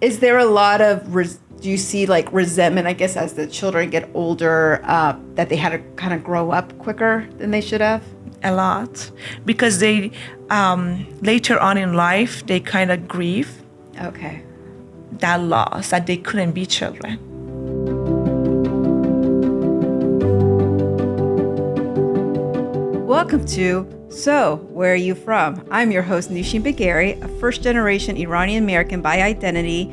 Is there a lot of, do you see like resentment, I guess, as the children get older, that they had to kind of grow up quicker than they should have? A lot. Because they, later on in life, they kind of grieve Okay. that loss, that they couldn't be children. Welcome to So, Where Are You From? I'm your host, Nooshin Bagheri, a first-generation Iranian-American by identity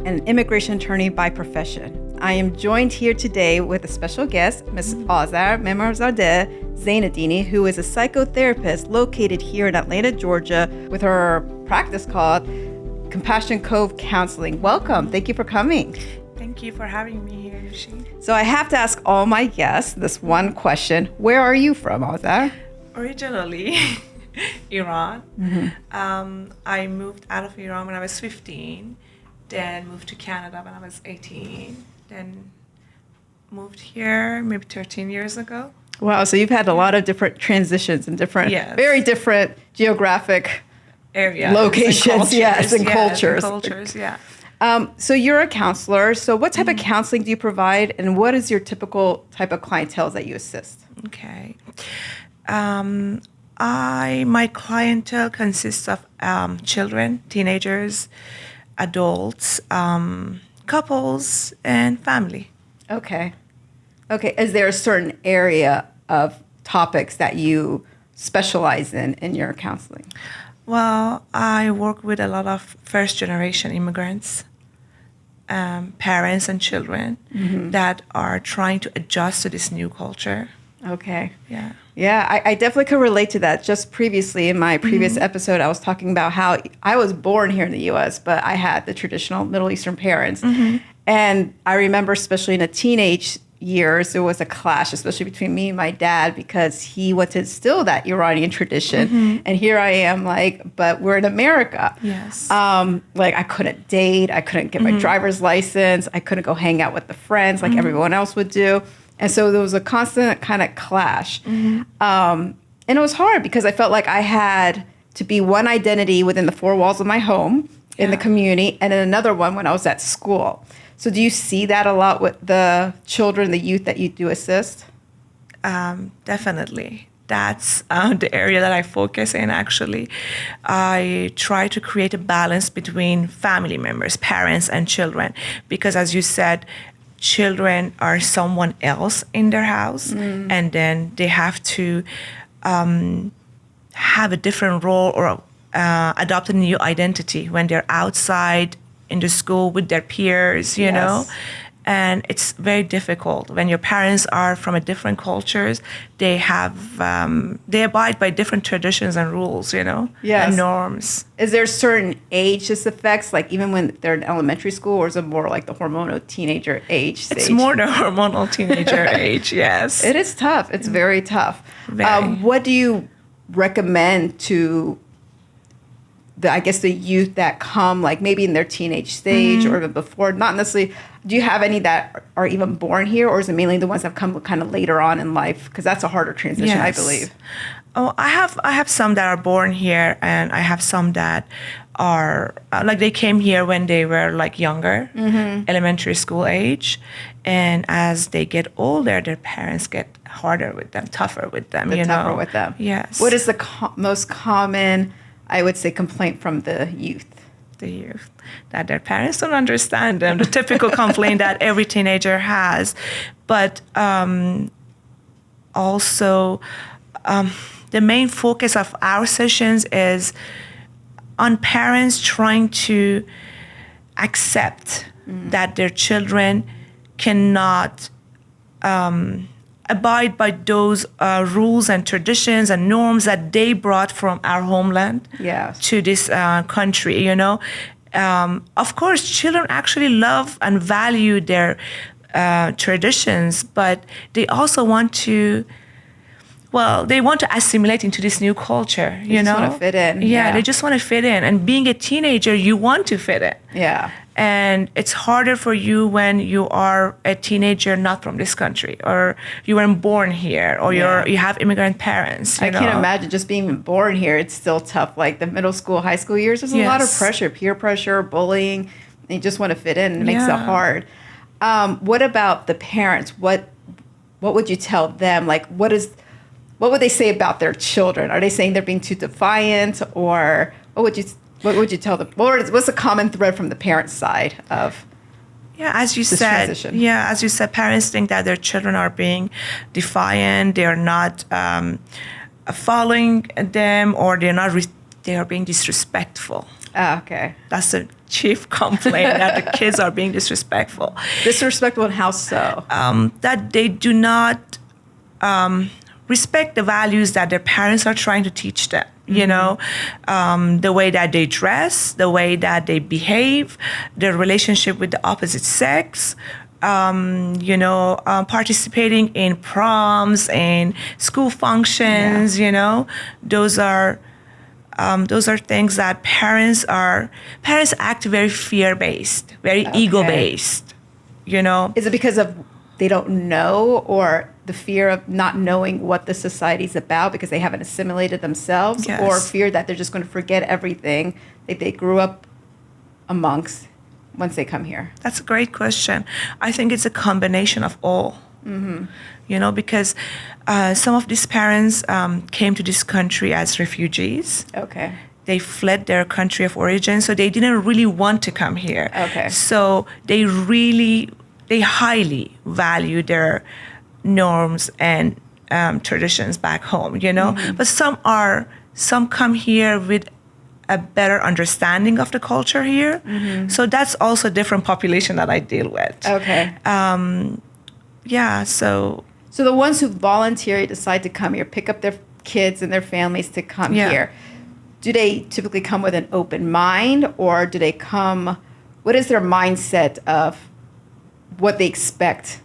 and an immigration attorney by profession. I am joined here today with a special guest, Ms. Azar Memarzadeh NCC, who is a psychotherapist located here in Atlanta, Georgia, with her practice called Compassion Cove Counseling. Welcome. Thank you for coming. Thank you for having me here, Nooshin. So I have to ask all my guests this one question. Where are you from, Azar? Originally, Iran. Mm-hmm. I moved out of Iran when I was 15, then moved to Canada when I was 18, then moved here maybe 13 years ago. Wow, so you've had a lot of different transitions and different, Yes. very different geographic Areas, locations, and cultures. And cultures, yeah. So you're a counselor. So what type of counseling do you provide, and what is your typical type of clientele that you assist? Okay. My clientele consists of children, teenagers, adults, couples, and family. Okay. Is there a certain area of topics that you specialize in your counseling? Well, I work with a lot of first-generation immigrants, parents and children that are trying to adjust to this new culture. Okay. Yeah. Yeah, I definitely could relate to that. Just previously, in my previous episode, I was talking about how I was born here in the U.S., but I had the traditional Middle Eastern parents. And I remember, especially in the teenage years, there was a clash, especially between me and my dad, because he wanted to instill that Iranian tradition. And here I am like, but we're in America. Yes. Like I couldn't date. I couldn't get my driver's license. I couldn't go hang out with the friends like everyone else would do. And so there was a constant kind of clash. And it was hard because I felt like I had to be one identity within the four walls of my home in the community, and then another one when I was at school. So do you see that a lot with the children, the youth that you do assist? Definitely. That's the area that I focus in, actually. I try to create a balance between family members, parents, and children, because as you said, children are someone else in their house, and then they have to have a different role or adopt a new identity when they're outside in the school with their peers, you know. And it's very difficult when your parents are from a different cultures. They have they abide by different traditions and rules, you know, and norms. Is there a certain age this affects, like even when they're in elementary school, or is it more like the hormonal teenager age stage? It's more the hormonal teenager age, yes. It is tough. It's very tough. What do you recommend to the youth that come, like maybe in their teenage stage or even before, not necessarily, do you have any that are even born here, or is it mainly the ones that come kind of later on in life? Because that's a harder transition, I believe. Oh, I have some that are born here, and I have some that are, like they came here when they were like younger, elementary school age. And as they get older, their parents get harder with them, tougher with them, Tougher with them. Yes. What is the most common, I would say, complaint from the youth? The youth, that their parents don't understand them, the typical complaint that every teenager has. But also, the main focus of our sessions is on parents trying to accept that their children cannot abide by those rules and traditions and norms that they brought from our homeland to this country, you know. Of course, children actually love and value their traditions, but they also want to, they want to assimilate into this new culture, you know. They just want to fit in. Yeah, they just want to fit in. And being a teenager, you want to fit in. Yeah. And it's harder for you when you are a teenager not from this country, or you weren't born here, or you have immigrant parents. I can't imagine just being born here. It's still tough. Like the middle school, high school years, there's a lot of pressure, peer pressure, bullying. They just want to fit in. It makes it hard. What about the parents? What would you tell them? Like, what would they say about their children? Are they saying they're being too defiant, or what would you tell them? What's the common thread from the parent side of? Yeah, as you said, parents think that their children are being defiant. They are not following them, or they are being disrespectful. Oh, okay. That's the chief complaint, that the kids are being disrespectful. Disrespectful, and how so? That they do not respect the values that their parents are trying to teach them. You know, the way that they dress, the way that they behave, their relationship with the opposite sex, participating in proms and school functions, those are things that parents act very fear-based, very ego-based, Is it because of they don't know, or the fear of not knowing what the society's about because they haven't assimilated themselves, or fear that they're just going to forget everything that they grew up amongst once they come here? That's a great question. I think it's a combination of all. Because some of these parents came to this country as refugees. Okay. They fled their country of origin, so they didn't really want to come here. Okay. So they highly value their norms and traditions back home, But some come here with a better understanding of the culture here. So that's also a different population that I deal with. Okay. So the ones who voluntarily decide to come here, pick up their kids and their families to come here, do they typically come with an open mind, or do they come, what is their mindset of what they expect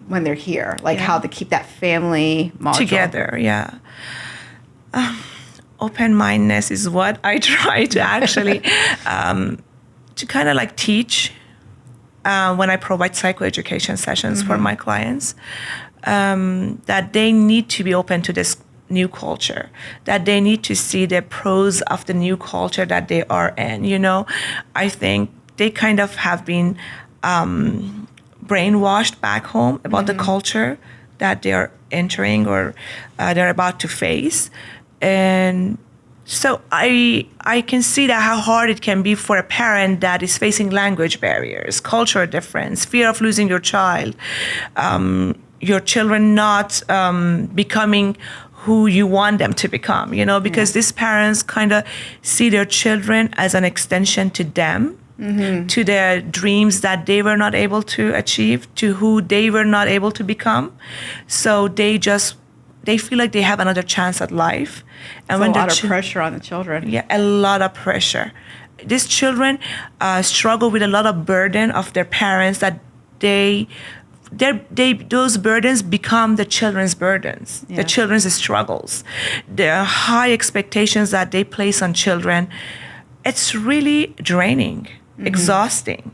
when they're here, like how to keep that family module together? Open-mindedness is what I try to actually to kind of like teach when I provide psychoeducation sessions for my clients, that they need to be open to this new culture, that they need to see the pros of the new culture that they are in. I think they kind of have been brainwashed back home about the culture that they are entering or they're about to face. And so I can see that how hard it can be for a parent that is facing language barriers, cultural difference, fear of losing your child, your children not becoming who you want them to become, because these parents kind of see their children as an extension to them. To their dreams that they were not able to achieve, to who they were not able to become. So they feel like they have another chance at life. And when a lot of pressure on the children. Yeah, a lot of pressure. These children struggle with a lot of burden of their parents that those burdens become the children's burdens, the children's struggles, the high expectations that they place on children. It's really draining. Exhausting,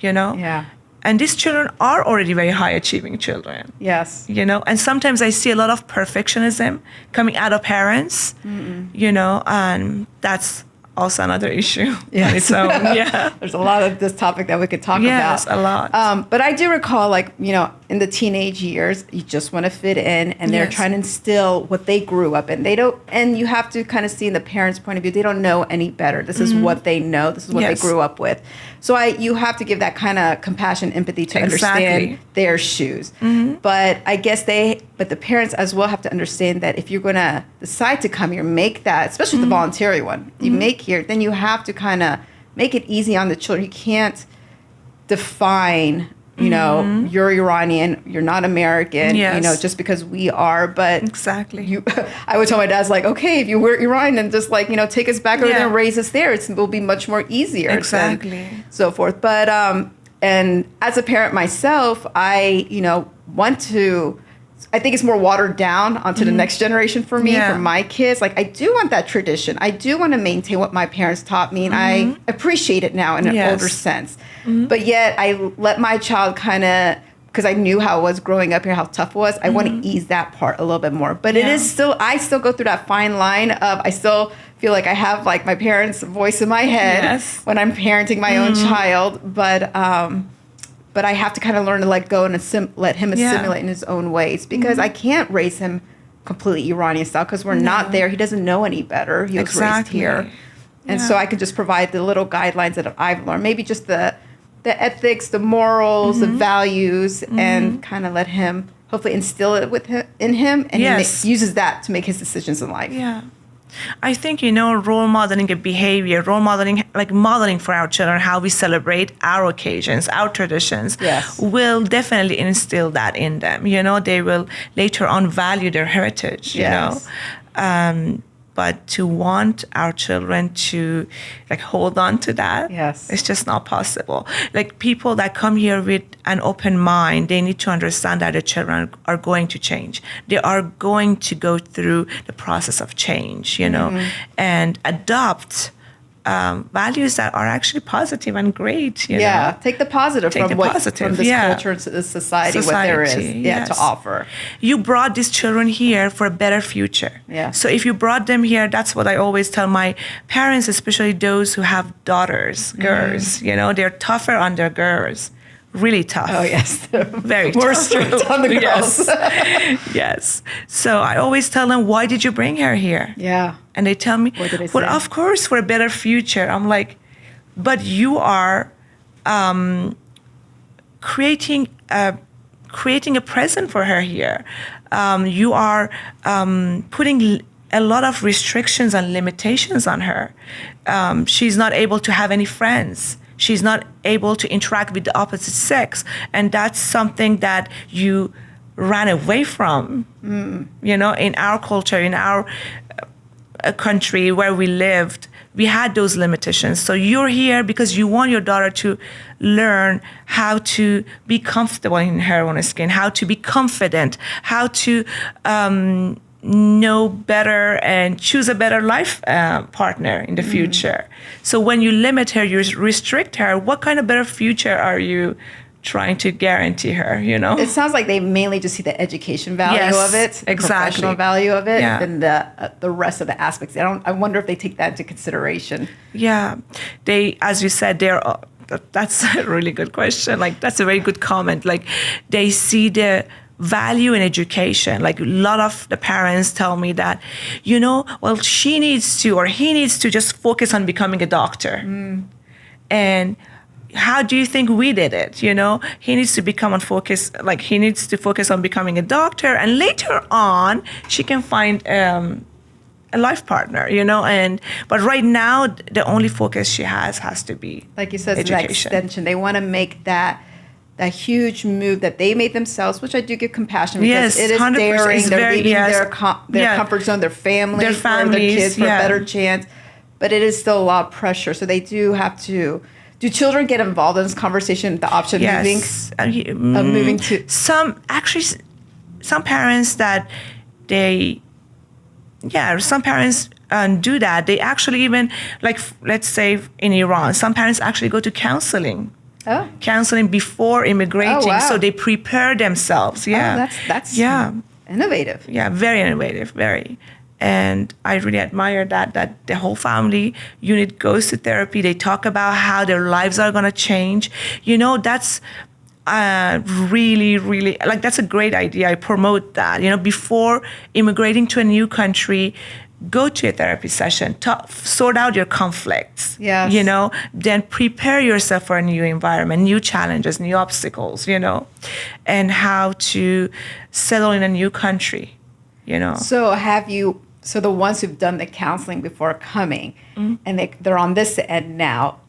Yeah. And these children are already very high achieving children. Yes. And sometimes I see a lot of perfectionism coming out of parents, and that's also another issue. Yeah. So there's a lot of this topic that we could talk about. Yes, a lot. But I do recall, in the teenage years, you just want to fit in, and they're trying to instill what they grew up in. They don't, and you have to kind of see in the parents' point of view, they don't know any better. This is what they know. This is what they grew up with. So you have to give that kind of compassion, empathy to understand their shoes. But I guess but the parents as well have to understand that if you're going to decide to come here, make that, especially the voluntary one, you make here, then you have to kind of make it easy on the children. You can't define, you're Iranian, you're not American, just because we are. But exactly, I would tell my dad's like, okay, if you were Iranian, then just take us back over there and raise us there. It will be much more easier. Exactly. So forth. But and as a parent myself, I want to. I think it's more watered down onto the next generation for me, for my kids. Like, I do want that tradition. I do want to maintain what my parents taught me, and I appreciate it now in an older sense. But yet, I let my child kind of, because I knew how it was growing up here, how tough it was, I want to ease that part a little bit more. But it is still, I still go through that fine line of, I still feel like I have like my parents' voice in my head when I'm parenting my own child, but I have to kind of learn to let go and let him assimilate in his own ways, because I can't raise him completely Iranian style, because we're not there. He doesn't know any better. He was raised here. And so I can just provide the little guidelines that I've learned, maybe just the ethics, the morals, the values, and kind of let him hopefully instill it in him, and he uses that to make his decisions in life. Yeah. I think, role modeling a behavior, modeling for our children how we celebrate our occasions, our traditions, will definitely instill that in them. They will later on value their heritage, But to want our children to hold on to that, it's just not possible. People that come here with an open mind, they need to understand that the children are going to change. They are going to go through the process of change, and adopt values that are actually positive and great. Take the positive from this culture and this society, what there is to offer. You brought these children here for a better future. So if you brought them here, that's what I always tell my parents, especially those who have daughters, girls. They're tougher on their girls. Really tough. Oh, yes. Very tough. More strict on the girls. Yes. So I always tell them, why did you bring her here? Yeah. And they tell me, well, of course, for a better future. I'm like, but you are creating a present for her here. You are putting a lot of restrictions and limitations on her. She's not able to have any friends. She's not able to interact with the opposite sex. And that's something that you ran away from, in our culture, in our country where we lived. We had those limitations. So you're here because you want your daughter to learn how to be comfortable in her own skin, how to be confident, how to know better and choose a better life partner in the future. So when you limit her, you restrict her, what kind of better future are you trying to guarantee her, It sounds like they mainly just see the education value of it, professional value of it, and the rest of the aspects. I wonder if they take that into consideration. Yeah. They, as you said, that's a really good question. That's a very good comment. They see the value in education. A lot of the parents tell me that, well, she needs to, or he needs to just focus on becoming a doctor. And how do you think we did it? He needs to he needs to focus on becoming a doctor, and later on she can find a life partner, but right now the only focus she has to be, like you said, education. That extension. They want to make that huge move that they made themselves, which I do give compassion, because it is daring. They're leaving their comfort zone, their families, for their kids for a better chance. But it is still a lot of pressure. So they do have to. Do children get involved in this conversation? The option of moving to some parents that some parents do that. They actually even let's say in Iran, some parents actually go to counseling. Counseling before immigrating, so they prepare themselves. That's innovative. Very innovative, very. And I really admire that the whole family unit goes to therapy. They talk about how their lives are going to change. That's really, really, that's a great idea. I promote that. Before immigrating to a new country, go to a therapy session, sort out your conflicts, then prepare yourself for a new environment, new challenges, new obstacles, and how to settle in a new country, So the ones who've done the counseling before coming, and they're on this end now.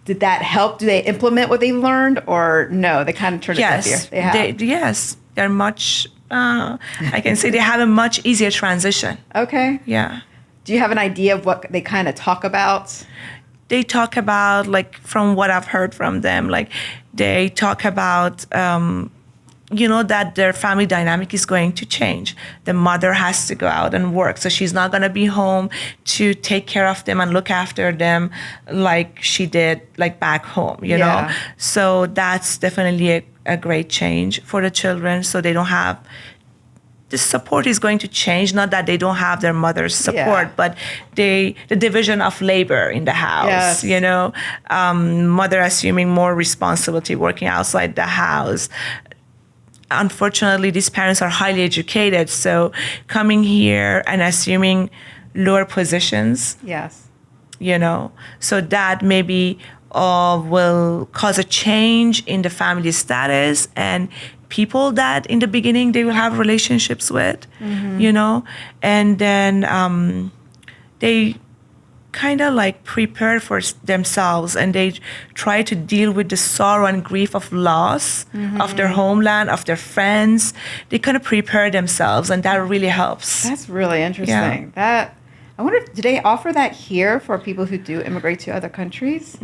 Did that help? Do they implement what they learned, or no? They kind of turn it up here. They have. They're much. I can say they have a much easier transition. Okay. Yeah. Do you have an idea of what they kind of talk about? They talk about, from what I've heard from them, they talk about, that their family dynamic is going to change. The mother has to go out and work, so she's not going to be home to take care of them and look after them like she did, back home, know? So that's definitely a great change for the children, so they don't have the support is going to change. Not that they don't have their mother's support, but the division of labor in the house, mother assuming more responsibility, working outside the house. Unfortunately, these parents are highly educated, so coming here and assuming lower positions. Yes. So that maybe will cause a change in the family status and people that in the beginning they will have relationships with, and then they kind of like prepare for themselves and they try to deal with the sorrow and grief of loss of their homeland, of their friends. They kind of prepare themselves, and that really helps. That's really interesting. I wonder, do they offer that here for people who do immigrate to other countries?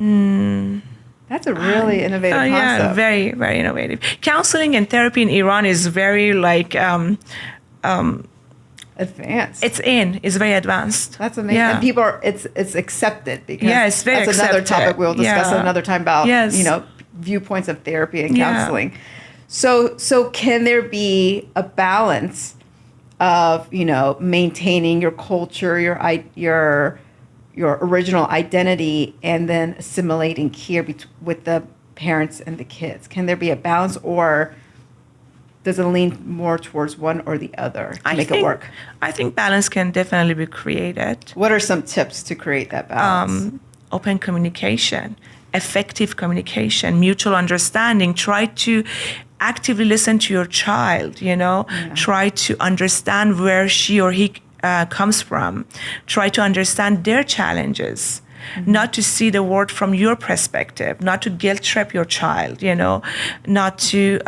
That's a really innovative concept. Yeah, very, very innovative. Counseling and therapy in Iran is very advanced. It's very advanced. That's amazing. And people it's accepted because it's very that's accepted. Another topic we'll discuss another time about viewpoints of therapy and counseling. So can there be a balance of maintaining your culture, your original identity, and then assimilating here with the parents and the kids? Can there be a balance, or does it lean more towards one or the other to make it work? I think balance can definitely be created. What are some tips to create that balance? Open communication, effective communication, mutual understanding. Try to actively listen to your child, Try to understand where she or he comes from. Try to understand their challenges. Not to see the world from your perspective, not to guilt trip your child, not to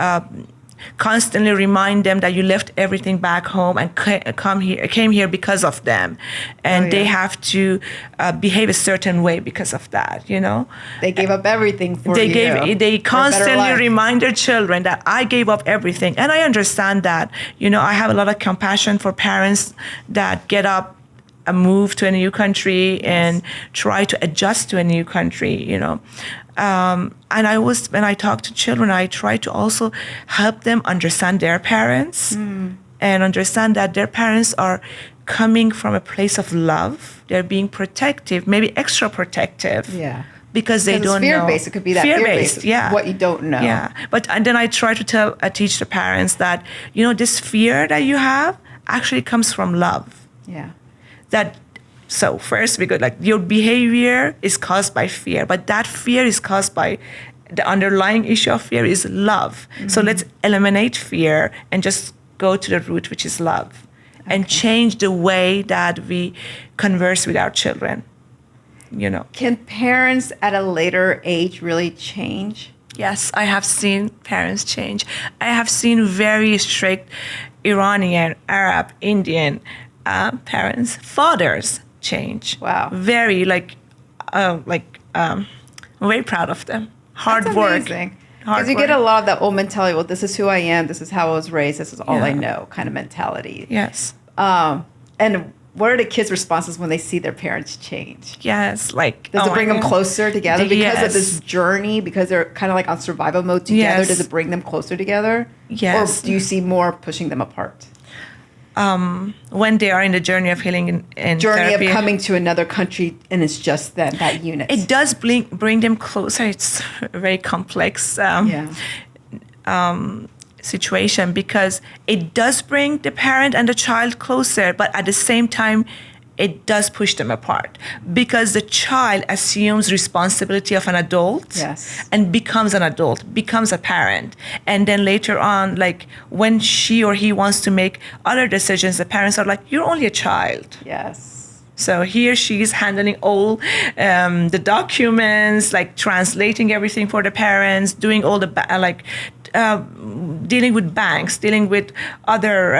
constantly remind them that you left everything back home and came here because of them, and they have to behave a certain way because of that. They gave up everything for you. They constantly remind their children that I gave up everything, and I understand that. I have a lot of compassion for parents that get up and move to a new country and try to adjust to a new country. And when I talk to children, I try to also help them understand their parents and understand that their parents are coming from a place of love. They're being protective, maybe extra protective. Yeah. Because they don't know. Fear-based. It could be that fear-based. What you don't know. Yeah. And then I try to teach the parents that, this fear that you have actually comes from love. Yeah. So first we go your behavior is caused by fear, but that fear is caused by the underlying issue of fear is love. So let's eliminate fear and just go to the root, which is love, and change the way that we converse with our children. Can parents at a later age really change? Yes, I have seen parents change. I have seen very strict Iranian, Arab, Indian parents, fathers change. Wow. Very very proud of them. Hard That's work. Amazing. Because you get a lot of that old mentality. Well, this is who I am. This is how I was raised. This is all I know kind of mentality. Yes. And what are the kids' responses when they see their parents change? Yes, does it bring them closer together because of this journey? Because they're kind of on survival mode together. Yes. Does it bring them closer together? Yes. Or do you see more pushing them apart? When they are in the journey of healing and therapy, of coming to another country, and it's just them, that unit. It does bring them closer. It's a very complex situation because it does bring the parent and the child closer, but at the same time, it does push them apart because the child assumes responsibility of an adult and becomes an adult, becomes a parent. And then later on, when she or he wants to make other decisions, the parents are like, you're only a child. Yes. So he or she is handling all the documents, translating everything for the parents, doing all the, dealing with banks, dealing with other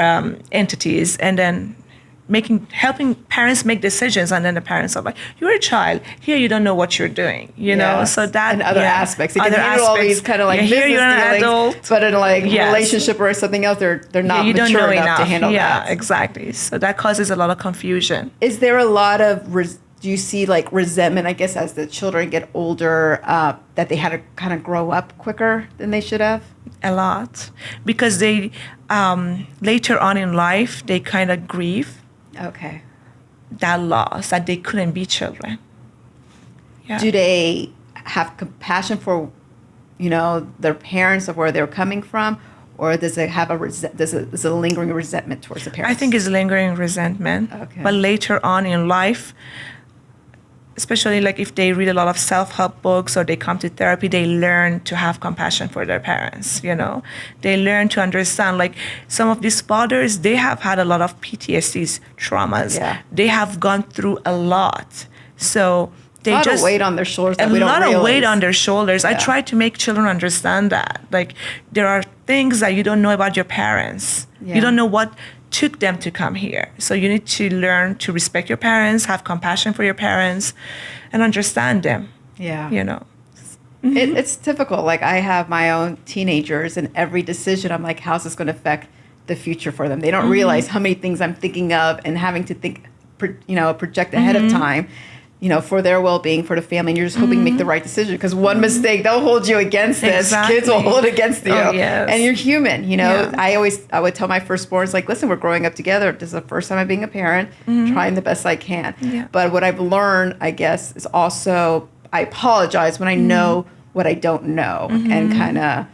entities, and then helping parents make decisions, and then the parents are like, "You're a child. Here, you don't know what you're doing." So that and other aspects. You can other handle all these kind of business here you're an dealings, adult, but in relationship or something else, they're not don't mature know enough to handle that. Yeah, exactly. So that causes a lot of confusion. Is there a lot of do you see like resentment, I guess, as the children get older, that they had to kind of grow up quicker than they should have? A lot. Because they, later on in life, they kind of grieve. Okay. That loss, that they couldn't be children. Yeah. Do they have compassion for, their parents of where they're coming from? Or does it have does a lingering resentment towards the parents? I think it's lingering resentment. Okay. But later on in life, especially like if they read a lot of self-help books or they come to therapy, they learn to have compassion for their parents, They learn to understand, like some of these fathers, they have had a lot of PTSDs, traumas. Yeah. They have gone through a lot. So they a lot of weight on their shoulders that we don't realize. A lot of weight on their shoulders. Yeah. I try to make children understand that. Like there are things that you don't know about your parents. Yeah. You don't know what took them to come here. So you need to learn to respect your parents, have compassion for your parents, and understand them. Yeah. It's difficult. Like I have my own teenagers, and every decision I'm like, how's this going to affect the future for them? They don't realize how many things I'm thinking of and having to think, project ahead of time. For their well-being, for the family, and you're just hoping to make the right decision. Because one mistake, they'll hold you against this. Exactly. Kids will hold it against you. Oh, yes. And you're human, Yeah. I would tell my firstborns, like, listen, we're growing up together. This is the first time I'm being a parent, trying the best I can. Yeah. But what I've learned, I guess, is also I apologize when I know what I don't know, and kind of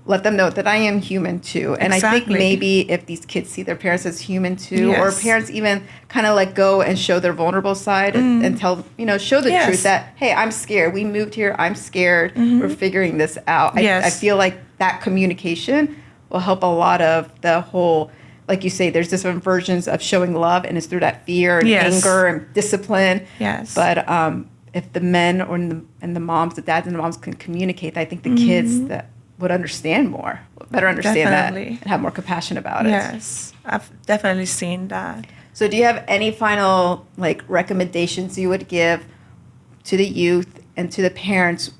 let them know that I am human too. And Exactly. I think maybe if these kids see their parents as human too, Yes. or parents even kind of let go and show their vulnerable side and tell, show the Yes. truth that, hey, I'm scared. We moved here. I'm scared. We're figuring this out. Yes. I feel like that communication will help a lot of the whole, like you say, there's different versions of showing love, and it's through that fear and Yes. anger and discipline. Yes. But if the men and the moms, the dads and the moms can communicate, I think the kids that would understand more, better understand Definitely. that, and have more compassion about it. Yes, I've definitely seen that. So do you have any final recommendations you would give to the youth and to the parents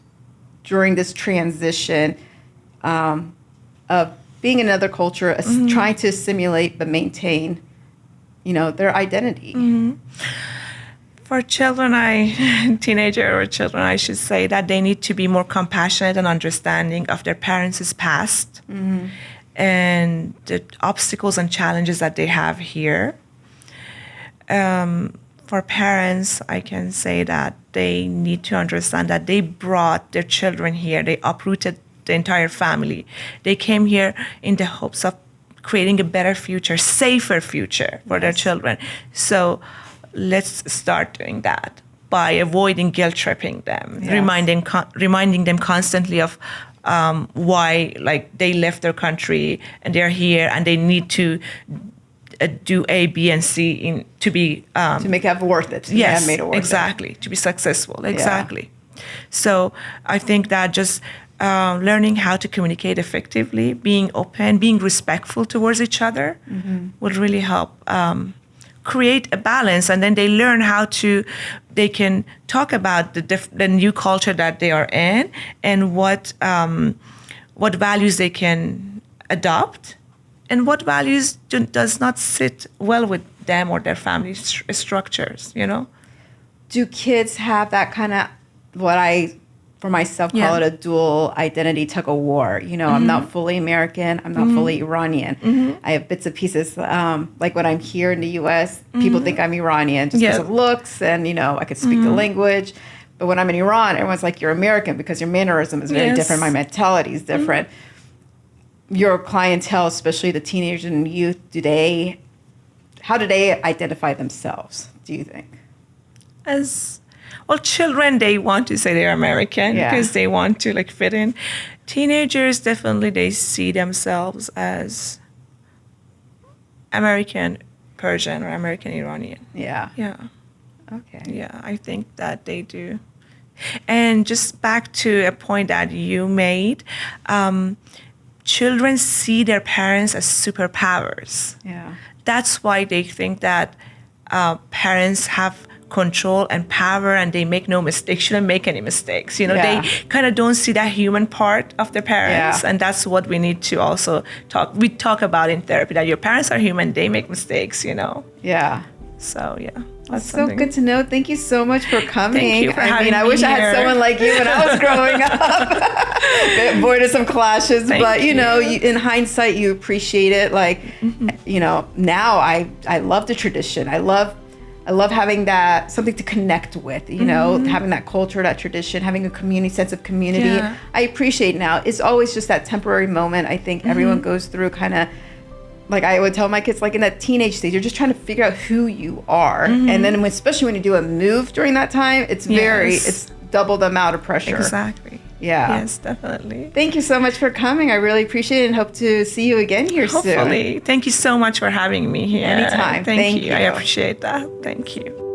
during this transition of being in another culture, trying to assimilate but maintain, their identity? For children, teenager or children, I should say that they need to be more compassionate and understanding of their parents' past and the obstacles and challenges that they have here. For parents, I can say that they need to understand that they brought their children here. They uprooted the entire family. They came here in the hopes of creating a better future, safer future for their children. So let's start doing that by avoiding guilt tripping them, reminding them constantly of why, like, they left their country and they're here and they need to do A, B, and C to be to make it worth it. Yes, made it worth exactly. To be successful, exactly. So I think that just learning how to communicate effectively, being open, being respectful towards each other will really help create a balance. And then they learn they can talk about the new culture that they are in and what values they can adopt and what values does not sit well with them or their family structures, Do kids have that kind of, what I, for myself, call it a dual identity tug of war? I'm not fully American. I'm not fully Iranian. I have bits and pieces. Like when I'm here in the U.S., people think I'm Iranian just because of looks and, I could speak the language. But when I'm in Iran, everyone's like, you're American because your mannerism is very different. My mentality is different. Your clientele, especially the teenagers and youth, how do they identify themselves, do you think? Well, children, they want to say they're American because they want to fit in. Teenagers, definitely, they see themselves as American Persian or American Iranian. Yeah. Yeah. Okay. Yeah, I think that they do. And just back to a point that you made, children see their parents as superpowers. Yeah. That's why they think that parents have control and power and they make no mistakes, shouldn't make any mistakes. They kind of don't see that human part of their parents. And that's what we need to also talk about in therapy, that your parents are human, they make mistakes, Yeah. So, yeah. That's so good to know. Thank you so much for coming. Thank you for having me. I wish I had someone like you when I was growing up. Avoided some clashes, but you know, in hindsight, you appreciate it. Like, you know, now I love the tradition. I love having that something to connect with. You know, having that culture, that tradition, having a community sense of community. Yeah. I appreciate it now. It's always just that temporary moment. I think everyone goes through kind of. Like I would tell my kids, like in that teenage stage, you're just trying to figure out who you are. And then especially when you do a move during that time, it's it's double the amount of pressure. Exactly. Yeah. Yes, definitely. Thank you so much for coming. I really appreciate it and hope to see you again here soon. Hopefully. Thank you so much for having me here. Anytime. Thank you. I appreciate that. Thank you.